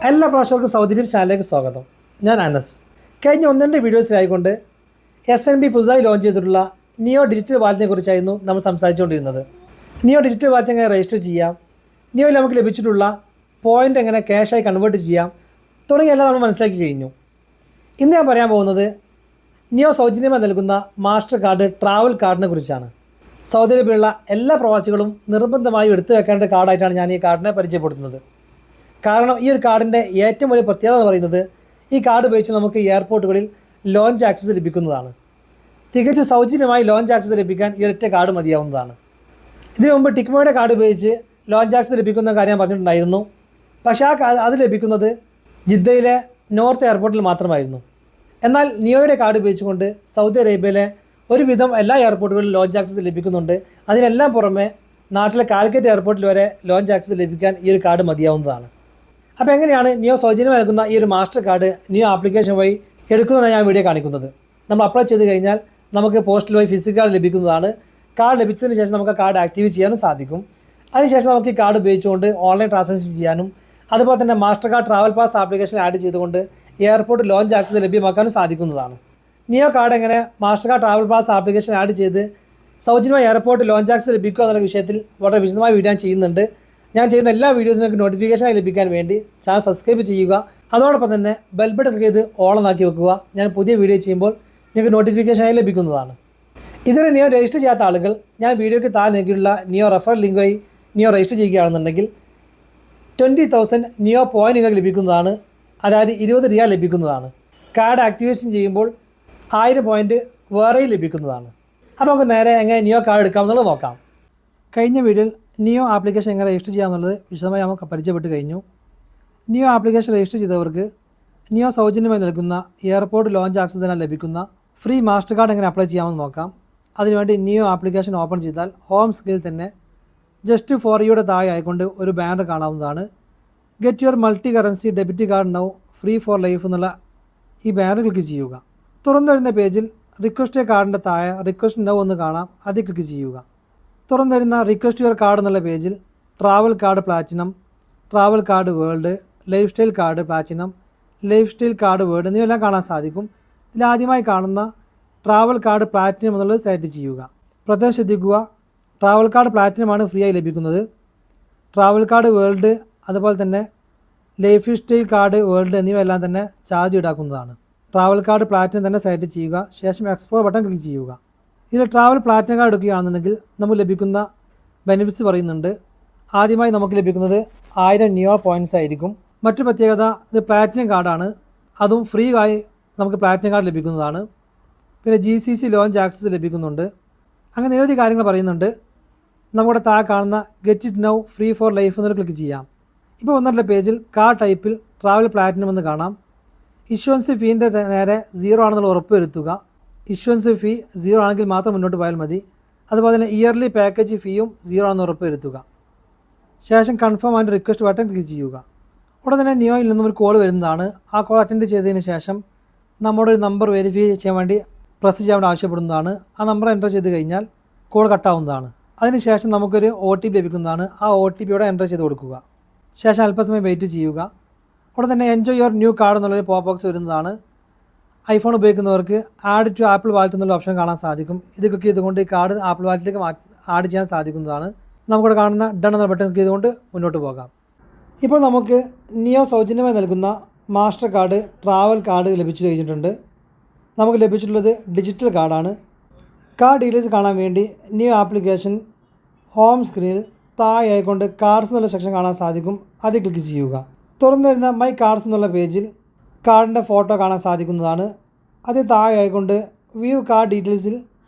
എല്ലാ പ്രേക്ഷകർക്കും സൗദിയും ചാനലിലേക്ക് സ്വാഗതം. ഞാൻ അനസ്. കഴിഞ്ഞ 1-2 വീഡിയോസിലായിക്കൊണ്ട് SNB പുതുതായി ലോഞ്ച് ചെയ്തിട്ടുള്ള നിയോ ഡിജിറ്റൽ വാലറ്റിനെ കുറിച്ചായിരുന്നു നമ്മൾ സംസാരിച്ചുകൊണ്ടിരുന്നത്. നിയോ ഡിജിറ്റൽ വാലറ്റ് എങ്ങനെ രജിസ്റ്റർ ചെയ്യാം, നിയോയിൽ നമുക്ക് ലഭിച്ചിട്ടുള്ള പോയിൻ്റ് എങ്ങനെ ക്യാഷായി കൺവേർട്ട് ചെയ്യാം തുടങ്ങിയെല്ലാം നമ്മൾ മനസ്സിലാക്കി കഴിഞ്ഞു. ഇന്ന് ഞാൻ പറയാൻ പോകുന്നത് നിയോ സൗജന്യമായി നൽകുന്ന മാസ്റ്റർ കാർഡ് ട്രാവൽ കാർഡിനെ കുറിച്ചാണ്. സൗദി അറേബ്യയിലുള്ള എല്ലാ പ്രവാസികളും നിർബന്ധമായും എടുത്തു വെക്കേണ്ട കാർഡായിട്ടാണ് ഞാൻ ഈ കാർഡിനെ പരിചയപ്പെടുത്തുന്നത്. കാരണം ഈ ഒരു കാർഡിൻ്റെ ഏറ്റവും വലിയ പ്രത്യേകത എന്ന് പറയുന്നത് ഈ കാർഡ് ഉപയോഗിച്ച് നമുക്ക് എയർപോർട്ടുകളിൽ ലോഞ്ച് ആക്സസ് ലഭിക്കുന്നതാണ്. തികച്ചും സൗജന്യമായി ലോഞ്ച് ആക്സസ് ലഭിക്കാൻ ഈ ഒരൊറ്റ കാർഡ് മതിയാവുന്നതാണ്. ഇതിനു മുമ്പ് ടിക്മോയുടെ കാർഡ് ഉപയോഗിച്ച് ലോഞ്ച് ആക്സസ് ലഭിക്കുന്ന കാര്യം ഞാൻ പറഞ്ഞിട്ടുണ്ടായിരുന്നു. പക്ഷേ അത് ലഭിക്കുന്നത് ജിദ്ദയിലെ നോർത്ത് എയർപോർട്ടിൽ മാത്രമായിരുന്നു. എന്നാൽ നിയോയുടെ കാർഡ് ഉപയോഗിച്ചുകൊണ്ട് സൗദി അറേബ്യയിലെ ഒരുവിധം എല്ലാ എയർപോർട്ടുകളിലും ലോഞ്ച് ആക്സസ് ലഭിക്കുന്നുണ്ട്. അതിനെല്ലാം പുറമെ നാട്ടിലെ കാലിക്കറ്റ് എയർപോർട്ടിൽ വരെ ലോഞ്ച് ആക്സസ് ലഭിക്കാൻ ഈ ഒരു കാർഡ് മതിയാവുന്നതാണ്. അപ്പോൾ എങ്ങനെയാണ് നിയോ സൗജന്യം നൽകുന്ന ഈ ഒരു മാസ്റ്റർ കാർഡ് നിയോ ആപ്ലിക്കേഷൻ വഴി എടുക്കുന്നതാണ് ഞാൻ വീഡിയോ കാണിക്കുന്നത്. നമ്മൾ അപ്ലൈ ചെയ്ത് കഴിഞ്ഞാൽ നമുക്ക് പോസ്റ്റൽ വഴി ഫിസിക്കൽ കാർഡ് ലഭിക്കുന്നതാണ്. കാർഡ് ലഭിച്ചതിന് ശേഷം നമുക്ക് കാർഡ് ആക്റ്റീവ് ചെയ്യാനും സാധിക്കും. അതിനുശേഷം നമുക്ക് ഈ കാർഡ് ഉപയോഗിച്ചുകൊണ്ട് ഓൺലൈൻ ട്രാൻസാക്ഷൻ ചെയ്യാനും അതുപോലെ തന്നെ master card travel pass application add ചെയ്തുകൊണ്ട് എയർപോർട്ട് ലോഞ്ച് ആക്സസ് ലഭ്യമാക്കാനും സാധിക്കുന്നതാണ്. നിയോ കാർഡ് എങ്ങനെ master card travel pass application add ചെയ്ത് സൗജന്യമായി എയർപോർട്ട് ലോഞ്ച് ആക്സസ് ലഭിക്കുക എന്നുള്ള വിഷയത്തിൽ വളരെ വിശദമായ വീഡിയോ ഞാൻ ചെയ്യുന്നുണ്ട്. ഞാൻ ചെയ്യുന്ന എല്ലാ വീഡിയോസും നിങ്ങൾക്ക് നോട്ടിഫിക്കേഷനായി ലഭിക്കാൻ വേണ്ടി ചാനൽ സബ്സ്ക്രൈബ് ചെയ്യുക. അതോടൊപ്പം തന്നെ ബെൽ ബട്ടൺ ക്ലിക്ക് ചെയ്ത് ഓളാക്കി വെക്കുക. ഞാൻ പുതിയ വീഡിയോ ചെയ്യുമ്പോൾ നിങ്ങൾക്ക് നോട്ടിഫിക്കേഷനായി ലഭിക്കുന്നതാണ്. ഇതുവരെ നിയോ രജിസ്റ്റർ ചെയ്യാത്ത ആളുകൾ ഞാൻ വീഡിയോയ്ക്ക് താഴെ നൽകിയിട്ടുള്ള നിയോ റെഫറൽ ലിങ്ക് വഴി നിയോ രജിസ്റ്റർ ചെയ്യുകയാണെന്നുണ്ടെങ്കിൽ 20,000 നിയോ പോയിന്റ് നിങ്ങൾക്ക് ലഭിക്കുന്നതാണ്. അതായത് 20 റിയാൽ ലഭിക്കുന്നതാണ്. കാർഡ് ആക്ടിവേഷൻ ചെയ്യുമ്പോൾ 1000 പോയിന്റ് വേറെയും ലഭിക്കുന്നതാണ്. അപ്പോൾ നമുക്ക് നേരെ എങ്ങനെ നിയോ കാർഡ് എടുക്കാമെന്നുള്ളത് നോക്കാം. കഴിഞ്ഞ വീഡിയോയിൽ നിയോ ആപ്ലിക്കേഷൻ എങ്ങനെ രജിസ്റ്റർ ചെയ്യാമെന്നുള്ളത് വിശദമായി നമുക്ക് പരിചയപ്പെട്ട് കഴിഞ്ഞു. നിയോ ആപ്ലിക്കേഷൻ രജിസ്റ്റർ ചെയ്തവർക്ക് നിയോ സൗജന്യമായി നൽകുന്ന എയർപോർട്ട് ലോഞ്ച് ആക്സസ് തന്നെ ലഭിക്കുന്ന ഫ്രീ മാസ്റ്റർ കാർഡ് എങ്ങനെ അപ്ലൈ ചെയ്യാമെന്ന് നോക്കാം. അതിനുവേണ്ടി നിയോ ആപ്ലിക്കേഷൻ ഓപ്പൺ ചെയ്താൽ ഹോം സ്ക്രീനിൽ തന്നെ ജസ്റ്റ് ഫോർ യുടെ താഴെ ആയിക്കൊണ്ട് ഒരു ബാനർ കാണാവുന്നതാണ്. Get your multi currency debit card now free for life എന്നുള്ള ഈ ബാനർ ക്ലിക്ക് ചെയ്യുക. തുറന്നു വരുന്ന പേജിൽ റിക്വസ്റ്റ് കാർഡിൻ്റെ താഴെ റിക്വസ്റ്റ് നൗ എന്ന് കാണാം. അതിൽ ക്ലിക്ക് ചെയ്യുക. തുറന്നു വരുന്ന റിക്വസ്റ്റ് യുവർ കാർഡ് എന്നുള്ള പേജിൽ travel card platinum, travel card world, life style card platinum, life style card world എന്നിവയെല്ലാം കാണാൻ സാധിക്കും. ഇതിലാദ്യമായി കാണുന്ന ട്രാവൽ കാർഡ് പ്ലാറ്റിനം എന്നുള്ളത് സെലക്ട് ചെയ്യുക. പ്രത്യേകം ശ്രദ്ധിക്കുക, ട്രാവൽ കാർഡ് പ്ലാറ്റിനമാണ് ഫ്രീ ആയി ലഭിക്കുന്നത്. ട്രാവൽ കാർഡ് വേൾഡ് അതുപോലെ തന്നെ ലൈഫ് സ്റ്റൈൽ കാർഡ് വേൾഡ് എന്നിവയെല്ലാം തന്നെ ചാർജ് ഈടാക്കുന്നതാണ്. ട്രാവൽ കാർഡ് പ്ലാറ്റിനം തന്നെ സെലക്ട് ചെയ്യുക. ശേഷം എക്സ്പ്ലോർ ബട്ടൺ ക്ലിക്ക് ചെയ്യുക. ഇതിൽ ട്രാവൽ പ്ലാറ്റിനം കാർഡ് എടുക്കുകയാണെന്നുണ്ടെങ്കിൽ നമുക്ക് ലഭിക്കുന്ന ബെനിഫിറ്റ്സ് പറയുന്നുണ്ട്. ആദ്യമായി നമുക്ക് ലഭിക്കുന്നത് 1000 നിയോ പോയിൻറ്റ്സ് ആയിരിക്കും. മറ്റു പ്രത്യേകത, ഇത് പ്ലാറ്റിനം കാർഡാണ്. അതും ഫ്രീ ആയി നമുക്ക് പ്ലാറ്റിനം കാർഡ് ലഭിക്കുന്നതാണ്. പിന്നെ GCC ലോഞ്ച് ആക്സസ് ലഭിക്കുന്നുണ്ട്. അങ്ങനെ നിരവധി കാര്യങ്ങൾ പറയുന്നുണ്ട്. നമ്മുടെ താഴെ കാണുന്ന get it now free for life എന്നൊരു ക്ലിക്ക് ചെയ്യാം. ഇപ്പോൾ വന്നിട്ടുള്ള പേജിൽ കാർഡ് ടൈപ്പിൽ ട്രാവൽ പ്ലാറ്റിനം എന്ന് കാണാം. ഇഷ്വൻസ് ഫീൻ്റെ നേരെ 0 ആണെന്നുള്ള ഉറപ്പ് വരുത്തുക. ഇഷ്വൻസ് ഫീ 0 ആണെങ്കിൽ മാത്രം മുന്നോട്ട് പോയാൽ മതി. അതുപോലെ തന്നെ ഇയർലി പാക്കേജ് ഫീയും 0 ആണെന്ന് ഉറപ്പ് വരുത്തുക. ശേഷം confirm and request button click ചെയ്യുക. ഉടൻ തന്നെ നിയോയിൽ നിന്നും ഒരു കോൾ വരുന്നതാണ്. ആ കോൾ അറ്റൻഡ് ചെയ്തതിന് ശേഷം നമ്മുടെ ഒരു നമ്പർ വെരിഫൈ ചെയ്യാൻ വേണ്ടി പ്രസ് ചെയ്യാൻ ആവശ്യപ്പെടുന്നതാണ്. ആ നമ്പർ എൻ്റർ ചെയ്ത് കഴിഞ്ഞാൽ കോൾ കട്ടാവുന്നതാണ്. അതിനുശേഷം നമുക്കൊരു OTP ലഭിക്കുന്നതാണ്. ആ OTP യോടെ എൻ്റർ ചെയ്ത് കൊടുക്കുക. ശേഷം അല്പസമയം വെയിറ്റ് ചെയ്യുക. ഉടൻ തന്നെ എൻജോയ് യുവർ ന്യൂ കാർഡ് എന്നുള്ളൊരു പോപ്പ് ബോക്സ് വരുന്നതാണ്. ഐഫോൺ ഉപയോഗിക്കുന്നവർക്ക് ആഡ് ടു ആപ്പിൾ വാലറ്റ് എന്നുള്ള ഓപ്ഷൻ കാണാൻ സാധിക്കും. ഇത് ക്ലിക്ക് ചെയ്തുകൊണ്ട് ഈ കാർഡ് ആപ്പിൾ വാലറ്റിലേക്ക് ആഡ് ചെയ്യാൻ സാധിക്കുന്നതാണ്. നമുക്കിവിടെ കാണുന്ന ഡൺ എന്ന ബട്ടൺ ക്ലിക്ക് ചെയ്തുകൊണ്ട് മുന്നോട്ട് പോകാം. ഇപ്പോൾ നമുക്ക് നിയോ സൗജന്യമായി നൽകുന്ന മാസ്റ്റർ കാർഡ് ട്രാവൽ കാർഡ് ലഭിച്ചു കഴിഞ്ഞിട്ടുണ്ട്. നമുക്ക് ലഭിച്ചിട്ടുള്ളത് ഡിജിറ്റൽ കാർഡാണ്. കാർഡ് ഡീറ്റെയിൽസ് കാണാൻ വേണ്ടി നിയോ ആപ്ലിക്കേഷൻ ഹോം സ്ക്രീനിൽ താഴെ ആയിക്കൊണ്ട് കാർഡ്സ് എന്നുള്ള സെക്ഷൻ കാണാൻ സാധിക്കും. അതിൽ ക്ലിക്ക് ചെയ്യുക. തുറന്നു വരുന്ന മൈ കാർഡ്സ് എന്നുള്ള പേജിൽ കാർഡിൻ്റെ ഫോട്ടോ കാണാൻ സാധിക്കുന്നതാണ്. അത് താഴെ ആയിക്കൊണ്ട് വ്യൂ കാർഡ് ഡീറ്റെയിൽസിൽ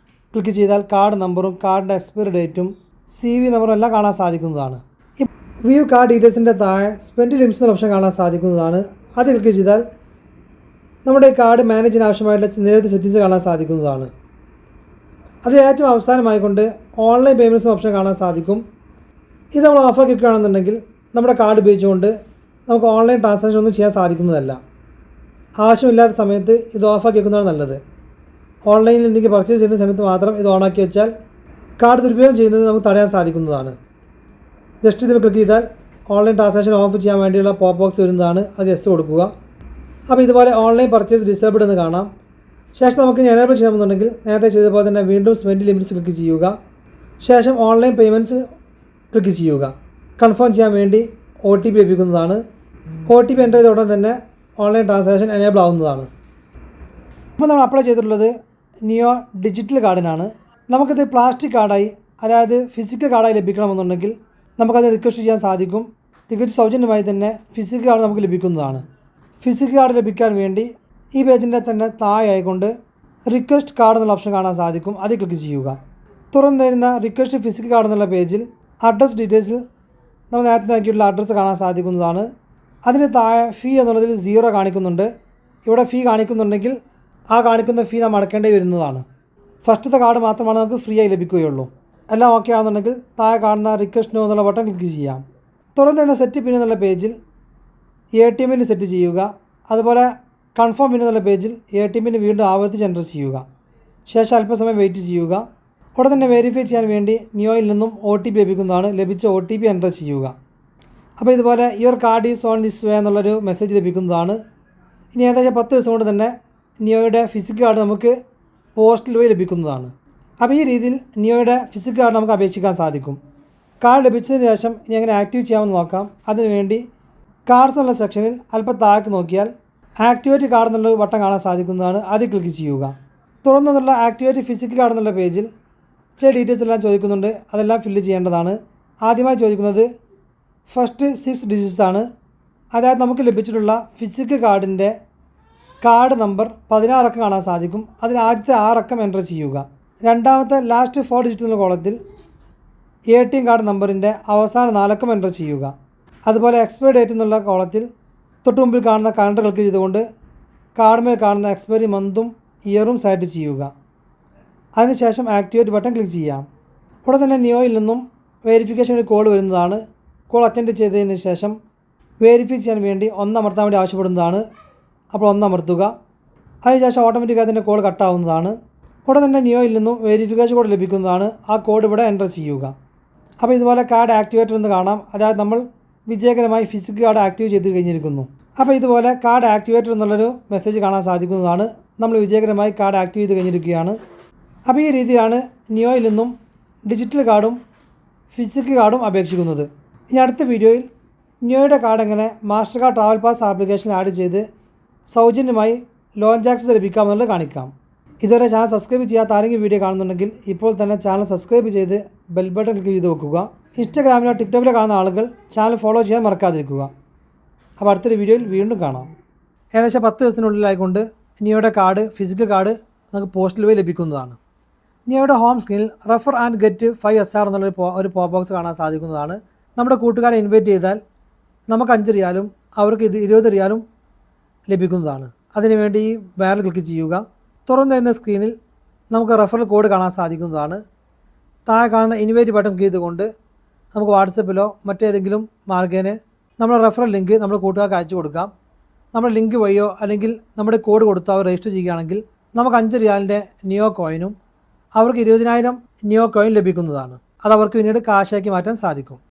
ക്ലിക്ക് ചെയ്താൽ കാർഡ് നമ്പറും കാർഡിൻ്റെ എക്സ്പയറി ഡേറ്റും CV നമ്പറും എല്ലാം കാണാൻ സാധിക്കുന്നതാണ്. ഈ വ്യൂ കാർഡ് ഡീറ്റെയിൽസിൻ്റെ താഴെ സ്പെൻഡ് ലിമിറ്റ്സ് എന്ന ഓപ്ഷൻ കാണാൻ സാധിക്കുന്നതാണ്. അത് ക്ലിക്ക് ചെയ്താൽ നമ്മുടെ ഈ കാർഡ് മാനേജ് ചെയ്യാൻ ആവശ്യമായിട്ടുള്ള നിരവധി സെറ്റിങ്സ് കാണാൻ സാധിക്കുന്നതാണ്. അത് ഏറ്റവും അവസാനമായിക്കൊണ്ട് ഓൺലൈൻ പേയ്മെൻറ്റ്സ് ഓപ്ഷൻ കാണാൻ സാധിക്കും. ഇത് നമ്മൾ ഓഫാക്കി വെക്കുകയാണെന്നുണ്ടെങ്കിൽ നമ്മുടെ കാർഡ് ഉപയോഗിച്ചുകൊണ്ട് നമുക്ക് ഓൺലൈൻ ട്രാൻസാക്ഷൻ ഒന്നും ചെയ്യാൻ സാധിക്കുന്നതല്ല. ആവശ്യമില്ലാത്ത സമയത്ത് ഇത് ഓഫാക്കി വെക്കുന്നതാണ് നല്ലത്. ഓൺലൈനിൽ എന്തെങ്കിലും പർച്ചേസ് ചെയ്യുന്ന സമയത്ത് മാത്രം ഇത് ഓണാക്കി വെച്ചാൽ കാർഡ് ദുരുപയോഗം ചെയ്യുന്നത് നമുക്ക് തടയാൻ സാധിക്കുന്നതാണ്. ജസ്റ്റ് ഇതിൽ ക്ലിക്ക് ചെയ്താൽ ഓൺലൈൻ ട്രാൻസാക്ഷൻ ഓഫ് ചെയ്യാൻ വേണ്ടിയുള്ള പോപ്പ് ബോക്സ് വരുന്നതാണ്. അത് യെസ് കൊടുക്കുക. അപ്പോൾ ഇതുപോലെ ഓൺലൈൻ പർച്ചേസ് ഡിസേബിൾഡ് എന്ന് കാണാം. ശേഷം നമുക്ക് എനേബിൾ ചെയ്യണമെന്നുണ്ടെങ്കിൽ നേരത്തെ ചെയ്തപോലെ തന്നെ വീണ്ടും സ്പെൻഡ് ലിമിറ്റ്സ് ക്ലിക്ക് ചെയ്യുക. ശേഷം ഓൺലൈൻ പേയ്മെൻറ്റ്സ് ക്ലിക്ക് ചെയ്യുക. കൺഫേം ചെയ്യാൻ വേണ്ടി OTP ലഭിക്കുന്നതാണ്. OTP എൻ്റർ ചെയ്ത ഉടൻ തന്നെ ഓൺലൈൻ ട്രാൻസാക്ഷൻ എനേബിൾ ആവുന്നതാണ്. ഇപ്പോൾ നമ്മൾ അപ്ലൈ ചെയ്തിട്ടുള്ളത് നിയോ ഡിജിറ്റൽ കാർഡിനാണ്. നമുക്കിത് പ്ലാസ്റ്റിക് കാർഡായി, അതായത് ഫിസിക്കൽ കാർഡായി ലഭിക്കണമെന്നുണ്ടെങ്കിൽ നമുക്കത് റിക്വസ്റ്റ് ചെയ്യാൻ സാധിക്കും. തികച്ചും സൗജന്യമായി തന്നെ ഫിസിക്കൽ കാർഡ് നമുക്ക് ലഭിക്കുന്നതാണ്. ഫിസിക്കൽ കാർഡ് ലഭിക്കാൻ വേണ്ടി ഈ പേജിൻ്റെ തന്നെ താഴെ ആയിക്കൊണ്ട് റിക്വസ്റ്റ് കാർഡ് എന്നുള്ള ഓപ്ഷൻ കാണാൻ സാധിക്കും. അത് ക്ലിക്ക് ചെയ്യുക. തുറന്നു തരുന്ന റിക്വസ്റ്റ് ഫിസിക്കൽ കാർഡ് എന്നുള്ള പേജിൽ അഡ്രസ് ഡീറ്റെയിൽസിൽ നമ്മൾ നേരത്തെ നോക്കിയിട്ടുള്ള അഡ്രസ്സ് കാണാൻ സാധിക്കുന്നതാണ്. അതിന് താഴെ ഫീ എന്നുള്ളതിൽ 0 കാണിക്കുന്നുണ്ട്. ഇവിടെ ഫീ കാണിക്കുന്നുണ്ടെങ്കിൽ ആ കാണിക്കുന്ന ഫീ നാം അടക്കേണ്ടി വരുന്നതാണ്. ഫസ്റ്റത്തെ കാർഡ് മാത്രമാണ് നമുക്ക് ഫ്രീ ആയി ലഭിക്കുകയുള്ളൂ. എല്ലാം ഓക്കെ ആണെന്നുണ്ടെങ്കിൽ താഴെ കാണുന്ന റിക്വസ്റ്റ് നോ എന്നുള്ള ബട്ടൺ ക്ലിക്ക് ചെയ്യാം. തുറന്നു തരുന്ന സെറ്റ് പിൻ എന്നുള്ള പേജിൽ ATM സെറ്റ് ചെയ്യുക. അതുപോലെ കൺഫേം പിൻ എന്നുള്ള പേജിൽ ATM വീണ്ടും ആവർത്തിച്ച് എൻ്റർ ചെയ്യുക. ശേഷം അല്പസമയം വെയിറ്റ് ചെയ്യുക. ഉടൻ തന്നെ വെരിഫൈ ചെയ്യാൻ വേണ്ടി നിയോയിൽ നിന്നും OTP ലഭിക്കുന്നതാണ്. ലഭിച്ച OTP എൻ്റർ ചെയ്യുക. അപ്പോൾ ഇതുപോലെ your card is on this way എന്നുള്ളൊരു മെസ്സേജ് ലഭിക്കുന്നതാണ്. ഇനി ഏകദേശം 10 ദിവസം കൊണ്ട് തന്നെ നിയോയുടെ ഫിസിക്കൽ കാർഡ് നമുക്ക് പോസ്റ്റൽ വഴി ലഭിക്കുന്നതാണ്. അപ്പോൾ ഈ രീതിയിൽ നിയോയുടെ ഫിസിക്കൽ കാർഡ് നമുക്ക് അപേക്ഷിക്കാൻ സാധിക്കും. കാർഡ് ലഭിച്ചതിന് ശേഷം ഇനി എങ്ങനെ ആക്റ്റീവ് ചെയ്യാമെന്ന് നോക്കാം. അതിനുവേണ്ടി കാർഡ്സ് എന്നുള്ള സെക്ഷനിൽ അല്പം താഴേക്ക് നോക്കിയാൽ ആക്ടിവേറ്റ് കാർഡ് എന്നുള്ള ബട്ടൺ കാണാൻ സാധിക്കുന്നതാണ്. അത് ക്ലിക്ക് ചെയ്യുക. തുറന്നുള്ള ആക്ടിവേറ്റ് ഫിസിക്കൽ കാർഡ് എന്നുള്ള പേജിൽ ചില ഡീറ്റെയിൽസ് എല്ലാം ചോദിക്കുന്നുണ്ട്. അതെല്ലാം ഫില്ല് ചെയ്യേണ്ടതാണ്. ആദ്യമായി ചോദിക്കുന്നത് ഫസ്റ്റ് 6 ഡിജിറ്റ്സ് ആണ്. അതായത് നമുക്ക് ലഭിച്ചിട്ടുള്ള ഫിസിക്കൽ കാർഡിൻ്റെ കാർഡ് നമ്പർ 16 അക്കം കാണാൻ സാധിക്കും. അതിൽ ആദ്യത്തെ 6 അക്കം എൻ്റർ ചെയ്യുക. രണ്ടാമത്തെ ലാസ്റ്റ് 4 ഡിജിറ്റ് എന്ന കോളത്തിൽ ATM കാർഡ് നമ്പറിൻ്റെ അവസാന 4 അക്കം എൻ്റർ ചെയ്യുക. അതുപോലെ എക്സ്പയറി ഡേറ്റ് എന്നുള്ള കോളത്തിൽ തൊട്ട് മുമ്പിൽ കാണുന്ന കലണ്ടർ ക്ലിക്ക് ചെയ്തുകൊണ്ട് കാർഡിന്മേൽ കാണുന്ന എക്സ്പയറി മന്തും ഇയറും സെലക്ട് ചെയ്യുക. അതിനുശേഷം ആക്ടിവേറ്റ് ബട്ടൺ ക്ലിക്ക് ചെയ്യാം. ഉടൻ തന്നെ നിയോയിൽ നിന്നും വെരിഫിക്കേഷൻ ഒരു കോൾ വരുന്നതാണ്. കോൾ അറ്റൻഡ് ചെയ്തതിന് ശേഷം വെരിഫൈ ചെയ്യാൻ വേണ്ടി 1 അമർത്താൻ വേണ്ടി ആവശ്യപ്പെടുന്നതാണ്. അപ്പോൾ 1 അമർത്തുക. അതിനുശേഷം ഓട്ടോമാറ്റിക്കായി തന്നെ കോൾ കട്ടാവുന്നതാണ്. ഉടൻ തന്നെ നിയോയിൽ നിന്നും വെരിഫിക്കേഷൻ കോഡ് ലഭിക്കുന്നതാണ്. ആ കോഡ് ഇവിടെ എൻ്റർ ചെയ്യുക. അപ്പോൾ ഇതുപോലെ കാർഡ് ആക്ടിവേറ്റർ എന്ന് കാണാം. അതായത് നമ്മൾ വിജയകരമായി ഫിസിക്കൽ കാർഡ് ആക്റ്റീവ് ചെയ്ത് കഴിഞ്ഞിരിക്കുന്നു. അപ്പോൾ ഇതുപോലെ കാർഡ് ആക്ടിവേറ്റർ എന്നുള്ളൊരു മെസ്സേജ് കാണാൻ സാധിക്കുന്നതാണ്. നമ്മൾ വിജയകരമായി കാർഡ് ആക്റ്റീവ് ചെയ്ത് കഴിഞ്ഞിരിക്കുകയാണ്. അപ്പോൾ ഈ രീതിയിലാണ് നിയോയിൽ നിന്നും ഡിജിറ്റൽ കാർഡും ഫിസിക്കൽ കാർഡും അപേക്ഷിക്കുന്നത്. ഇനി അടുത്ത വീഡിയോയിൽ നിയോയുടെ കാർഡ് എങ്ങനെ മാസ്റ്റർ കാർഡ് ട്രാവൽ പാസ് ആപ്ലിക്കേഷനിൽ ആഡ് ചെയ്ത് സൗജന്യമായി ലോഞ്ച് ആക്സസ് ലഭിക്കാമെന്നുള്ളത് കാണിക്കാം. ഇതുവരെ ചാനൽ സബ്സ്ക്രൈബ് ചെയ്യാത്ത ആരെങ്കിലും വീഡിയോ കാണുന്നുണ്ടെങ്കിൽ ഇപ്പോൾ തന്നെ ചാനൽ സബ്സ്ക്രൈബ് ചെയ്ത് ബെൽ ബട്ടൺ ക്ലിക്ക് ചെയ്ത് വെക്കുക. ഇൻസ്റ്റാഗ്രാമിലോ ടിക്ടോക്കിലോ കാണുന്ന ആളുകൾ ചാനൽ ഫോളോ ചെയ്യാൻ മറക്കാതിരിക്കുക. അപ്പോൾ അടുത്തൊരു വീഡിയോയിൽ വീണ്ടും കാണാം. ഏകദേശം 10 ദിവസത്തിനുള്ളിലായിക്കൊണ്ട് നിയോയുടെ കാർഡ് ഫിസിക്കൽ കാർഡ് നമുക്ക് പോസ്റ്റൽ വഴി ലഭിക്കുന്നതാണ്. നിയോയുടെ ഹോം സ്ക്രീനിൽ റെഫർ ആൻഡ് ഗെറ്റ് 5 SR എന്നുള്ളൊരു പോപ്പ് ബോക്സ് കാണാൻ സാധിക്കുന്നതാണ്. നമ്മുടെ കൂട്ടുകാരെ ഇൻവൈറ്റ് ചെയ്താൽ നമുക്ക് 5 റിയാലും അവർക്ക് 20 റിയാലും ലഭിക്കുന്നതാണ്. അതിനുവേണ്ടി ഈ ബാനർ ക്ലിക്ക് ചെയ്യുക. തുറന്നു വരുന്ന സ്ക്രീനിൽ നമുക്ക് റെഫറൽ കോഡ് കാണാൻ സാധിക്കുന്നതാണ്. താഴെ കാണുന്ന ഇൻവൈറ്റ് ബട്ടൺ ക്ലിക്ക് ചെയ്തുകൊണ്ട് നമുക്ക് വാട്സപ്പിലോ മറ്റേതെങ്കിലും മാർഗേന നമ്മുടെ റെഫറൽ ലിങ്ക് നമ്മുടെ കൂട്ടുകാർക്ക് അയച്ചു കൊടുക്കാം. നമ്മുടെ ലിങ്ക് വഴിയോ അല്ലെങ്കിൽ നമ്മുടെ കോഡ് കൊടുത്ത് അവർ രജിസ്റ്റർ ചെയ്യുകയാണെങ്കിൽ നമുക്ക് 5 റിയാലിൻ്റെ നിയോ കോയിനും അവർക്ക് 20,000 നിയോ കോയിൻ ലഭിക്കുന്നതാണ്. അത് അവർക്ക് പിന്നീട് കാശാക്കി മാറ്റാൻ സാധിക്കും.